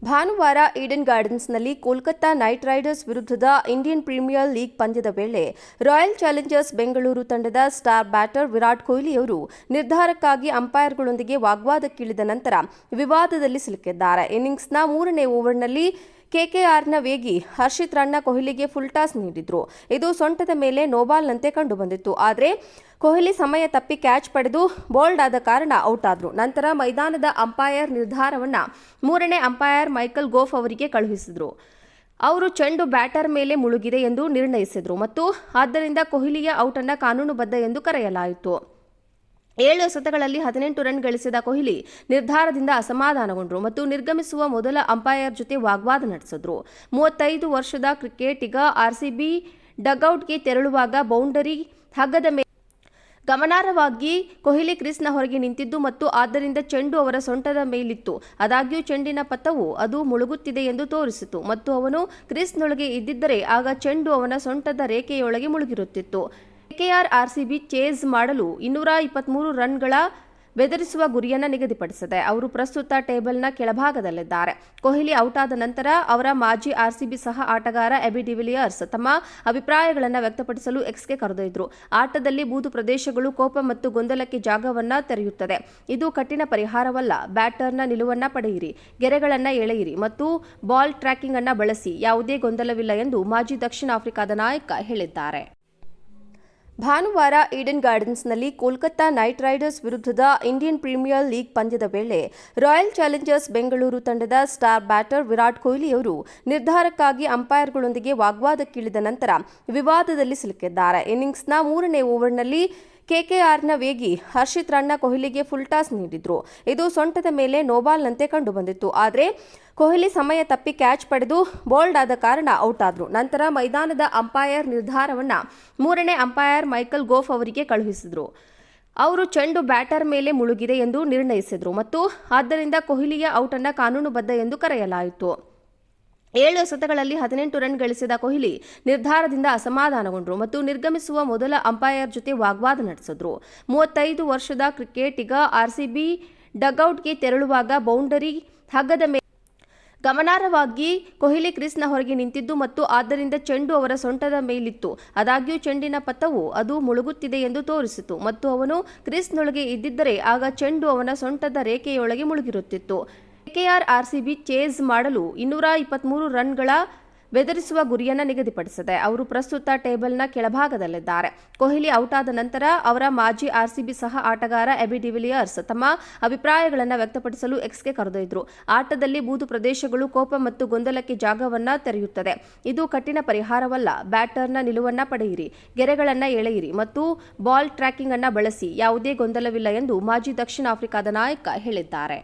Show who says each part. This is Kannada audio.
Speaker 1: ಭಾನುವಾರ ಈಡನ್ ಗಾರ್ಡನ್ಸ್ನಲ್ಲಿ ಕೋಲ್ಕತ್ತಾ ನೈಟ್ ರೈಡರ್ಸ್ ವಿರುದ್ಧದ ಇಂಡಿಯನ್ ಪ್ರೀಮಿಯರ್ ಲೀಗ್ ಪಂದ್ಯದ ವೇಳೆ ರಾಯಲ್ ಚಾಲೆಂಜರ್ಸ್ ಬೆಂಗಳೂರು ತಂಡದ ಸ್ಟಾರ್ ಬ್ಯಾಟರ್ ವಿರಾಟ್ ಕೊಹ್ಲಿಯವರು ನಿರ್ಧಾರಕ್ಕಾಗಿ ಅಂಪೈರ್ಗಳೊಂದಿಗೆ ವಾಗ್ವಾದಕ್ಕಿಳಿದ ನಂತರ ವಿವಾದದಲ್ಲಿ ಸಿಲುಕಿದ್ದಾರೆ. ಇನ್ನಿಂಗ್ಸ್ನ 3ನೇ ಓವರ್ನಲ್ಲಿ ಕೆಕೆಆರ್ನ ವೇಗಿ ಹರ್ಷಿತ್ ರಾಣಾ ಕೊಹ್ಲಿಗೆ ಫುಲ್ ಟಾಸ್ ನೀಡಿದ್ರು. ಇದು ಸೊಂಟದ ಮೇಲೆ ನೋಬಾಲ್ನಂತೆ ಕಂಡುಬಂದಿತ್ತು. ಆದರೆ ಕೊಹ್ಲಿ ಸಮಯ ತಪ್ಪಿ ಕ್ಯಾಚ್ ಪಡೆದು ಬೌಲ್ಡ್ ಆದ ಕಾರಣ ಔಟ್ ಆದ್ರು. ನಂತರ ಮೈದಾನದ ಅಂಪೈರ್ ನಿರ್ಧಾರವನ್ನ 3ನೇ ಅಂಪೈರ್ ಮೈಕಲ್ ಗೋಫ್ ಅವರಿಗೆ ಕಳುಹಿಸಿದ್ರು. ಅವರು ಚೆಂಡು ಬ್ಯಾಟರ್ ಮೇಲೆ ಮುಳುಗಿದೆ ಎಂದು ನಿರ್ಣಯಿಸಿದ್ರು ಮತ್ತು ಆದ್ದರಿಂದ ಕೊಹ್ಲಿಯ ಔಟ್ ಅನ್ನು ಕಾನೂನುಬದ್ಧ ಎಂದು ಕರೆಯಲಾಯಿತು. 7 ಎಸೆತಗಳಲ್ಲಿ 18 ರನ್ ಗಳಿಸಿದ ಕೊಹ್ಲಿ ನಿರ್ಧಾರದಿಂದ ಅಸಮಾಧಾನಗೊಂಡರು ಮತ್ತು ನಿರ್ಗಮಿಸುವ ಮೊದಲ ಅಂಪೈರ್ ಜೊತೆ ವಾಗ್ವಾದ ನಡೆಸಿದ್ರು. 35 ವರ್ಷದ ಕ್ರಿಕೆಟಿಗ ಆರ್ಸಿಬಿ ಡಗ್ಔಟ್ಗೆ ತೆರಳುವಾಗ ಬೌಂಡರಿ ಹಗ್ಗದ ಮೇಲೆ ಗಮನಾರ್ಹವಾಗಿ ಕೊಹ್ಲಿ ಕ್ರೀಸ್ನ ಹೊರಗೆ ನಿಂತಿದ್ದು ಮತ್ತು ಆದ್ದರಿಂದ ಚೆಂಡು ಅವರ ಸೊಂಟದ ಮೇಲಿತ್ತು. ಆದಾಗ್ಯೂ ಚೆಂಡಿನ ಪಥವು ಅದು ಮುಳುಗುತ್ತಿದೆ ಎಂದು ತೋರಿಸಿತು ಮತ್ತು ಅವನು ಕ್ರೀಸ್ನೊಳಗೆ ಇದ್ದಿದ್ದರೆ ಆಗ ಚೆಂಡು ಅವನ ಸೊಂಟದ ರೇಖೆಯೊಳಗೆ ಮುಳುಗಿರುತ್ತಿತ್ತು. ಕೆಕೆಆರ್ ಆರ್ಸಿಬಿ ಚೇಸ್ ಮಾಡಲು 223 ರನ್ಗಳ ಬೆದರಿಸುವ ಗುರಿಯನ್ನು ನಿಗದಿಪಡಿಸಿದೆ. ಅವರು ಪ್ರಸ್ತುತ ಟೇಬಲ್ನ ಕೆಳಭಾಗದಲ್ಲಿದ್ದಾರೆ. ಕೊಹ್ಲಿ ಔಟ್ ಆದ ನಂತರ ಅವರ ಮಾಜಿ ಆರ್ಸಿಬಿ ಸಹ ಆಟಗಾರ ಎಬಿ ಡಿವಿಲಿಯರ್ಸ್ ತಮ್ಮ ಅಭಿಪ್ರಾಯಗಳನ್ನು ವ್ಯಕ್ತಪಡಿಸಲು ಎಕ್ಸ್ಗೆ ಕರೆದೊಯ್ದರು. ಆಟದಲ್ಲಿ ಬೂದು ಪ್ರದೇಶಗಳು ಕೋಪ ಮತ್ತು ಗೊಂದಲಕ್ಕೆ ಜಾಗವನ್ನು ತೆರೆಯುತ್ತದೆ. ಇದು ಕಠಿಣ ಪರಿಹಾರವಲ್ಲ. ಬ್ಯಾಟರ್ನ ನಿಲುವನ್ನು ಪಡೆಯಿರಿ, ಗೆರೆಗಳನ್ನು ಎಳೆಯಿರಿ ಮತ್ತು ಬಾಲ್ ಟ್ರ್ಯಾಕಿಂಗ್ ಅನ್ನು ಬಳಸಿ. ಯಾವುದೇ ಗೊಂದಲವಿಲ್ಲ ಎಂದು ಮಾಜಿ ದಕ್ಷಿಣ ಆಫ್ರಿಕಾದ ನಾಯಕ ಹೇಳಿದ್ದಾರೆ. ಭಾನುವಾರ ಈಡನ್ ಗಾರ್ಡನ್ಸ್ನಲ್ಲಿ ಕೋಲ್ಕತ್ತಾ ನೈಟ್ ರೈಡರ್ಸ್ ವಿರುದ್ಧದ ಇಂಡಿಯನ್ ಪ್ರೀಮಿಯರ್ ಲೀಗ್ ಪಂದ್ಯದ ವೇಳೆ ರಾಯಲ್ ಚಾಲೆಂಜರ್ಸ್ ಬೆಂಗಳೂರು ತಂಡದ ಸ್ಟಾರ್ ಬ್ಯಾಟರ್ ವಿರಾಟ್ ಕೊಹ್ಲಿಯವರು ನಿರ್ಧಾರಕ್ಕಾಗಿ ಅಂಪೈರ್ಗಳೊಂದಿಗೆ ವಾಗ್ವಾದಕ್ಕಿಳಿದ ನಂತರ ವಿವಾದದಲ್ಲಿ ಸಿಲುಕಿದ್ದಾರೆ. ಇನ್ನಿಂಗ್ಸ್ನ 3ನೇ ಓವರ್ನಲ್ಲಿ ಕೆಕೆಆರ್ನ ವೇಗಿ ಹರ್ಷಿತ್ ರಾಣಾ ಕೊಹ್ಲಿಗೆ ಫುಲ್ ಟಾಸ್ ನೀಡಿದ್ರು. ಇದು ಸೊಂಟದ ಮೇಲೆ ನೋಬಾಲ್ನಂತೆ ಕಂಡುಬಂದಿತ್ತು. ಆದರೆ ಕೊಹ್ಲಿ ಸಮಯ ತಪ್ಪಿ ಕ್ಯಾಚ್ ಪಡೆದು ಬೌಲ್ಡ್ ಆದ ಕಾರಣ ಔಟ್ ಆದ್ರು. ನಂತರ ಮೈದಾನದ ಅಂಪೈರ್ ನಿರ್ಧಾರವನ್ನ 3ನೇ ಅಂಪೈರ್ ಮೈಕಲ್ ಗೋಫ್ ಅವರಿಗೆ ಕಳುಹಿಸಿದ್ರು. ಅವರು ಚೆಂಡು ಬ್ಯಾಟರ್ ಮೇಲೆ ಮುಳುಗಿದೆ ಎಂದು ನಿರ್ಣಯಿಸಿದ್ರು ಮತ್ತು ಆದ್ದರಿಂದ ಕೊಹ್ಲಿಯ ಔಟ್ ಅನ್ನು ಕಾನೂನುಬದ್ಧ ಎಂದು ಕರೆಯಲಾಯಿತು. 7 ಎಸೆತಗಳಲ್ಲಿ 18 ರನ್ ಗಳಿಸಿದ ಕೊಹ್ಲಿ ನಿರ್ಧಾರದಿಂದ ಅಸಮಾಧಾನಗೊಂಡರು ಮತ್ತು ನಿರ್ಗಮಿಸುವ ಮೊದಲ ಅಂಪೈರ್ ಜೊತೆ ವಾಗ್ವಾದ ನಡೆಸಿದ್ರು. 35 ವರ್ಷದ ಕ್ರಿಕೆಟಿಗ ಆರ್ಸಿಬಿ ಡಗ್ಔಟ್ಗೆ ತೆರಳುವಾಗ ಬೌಂಡರಿ ಹಗ್ಗದ ಮೇಲೆ ಗಮನಾರ್ಹವಾಗಿ ಕೊಹ್ಲಿ ಕ್ರೀಸ್ನ ಹೊರಗೆ ನಿಂತಿದ್ದು ಮತ್ತು ಆದ್ದರಿಂದ ಚೆಂಡು ಅವರ ಸೊಂಟದ ಮೇಲಿತ್ತು. ಆದಾಗ್ಯೂ ಚೆಂಡಿನ ಪಥವು ಅದು ಮುಳುಗುತ್ತಿದೆ ಎಂದು ತೋರಿಸಿತು ಮತ್ತು ಅವನು ಕ್ರೀಸ್ನೊಳಗೆ ಇದ್ದಿದ್ದರೆ ಆಗ ಚೆಂಡು ಅವನ ಸೊಂಟದ ರೇಖೆಯೊಳಗೆ ಮುಳುಗಿರುತ್ತಿತ್ತು. ಕೆಕೆಆರ್ ಆರ್ಸಿಬಿ ಚೇಸ್ ಮಾಡಲು 223 ರನ್ಗಳ ಬೆದರಿಸುವ ಗುರಿಯನ್ನು ನಿಗದಿಪಡಿಸಿದೆ. ಅವರು ಪ್ರಸ್ತುತ ಟೇಬಲ್ನ ಕೆಳಭಾಗದಲ್ಲಿದ್ದಾರೆ. ಕೊಹ್ಲಿ ಔಟ್ ಆದ ನಂತರ ಅವರ ಮಾಜಿ ಆರ್ಸಿಬಿ ಸಹ ಆಟಗಾರ ಎಬಿ ಡಿವಿಲಿಯರ್ಸ್ ತಮ್ಮ ಅಭಿಪ್ರಾಯಗಳನ್ನು ವ್ಯಕ್ತಪಡಿಸಲು ಎಕ್ಸ್ಗೆ ಕರೆದೊಯ್ದರು. ಆಟದಲ್ಲಿ ಬೂದು ಪ್ರದೇಶಗಳು ಕೋಪ ಮತ್ತು ಗೊಂದಲಕ್ಕೆ ಜಾಗವನ್ನು ತೆರೆಯುತ್ತದೆ. ಇದು ಕಠಿಣ ಪರಿಹಾರವಲ್ಲ. ಬ್ಯಾಟರ್ನ ನಿಲುವನ್ನು ಪಡೆಯಿರಿ, ಗೆರೆಗಳನ್ನು ಎಳೆಯಿರಿ ಮತ್ತು ಬಾಲ್ ಟ್ರ್ಯಾಕಿಂಗ್ ಅನ್ನು ಬಳಸಿ. ಯಾವುದೇ ಗೊಂದಲವಿಲ್ಲ ಎಂದು ಮಾಜಿ ದಕ್ಷಿಣ ಆಫ್ರಿಕಾದ ನಾಯಕ ಹೇಳಿದ್ದಾರೆ.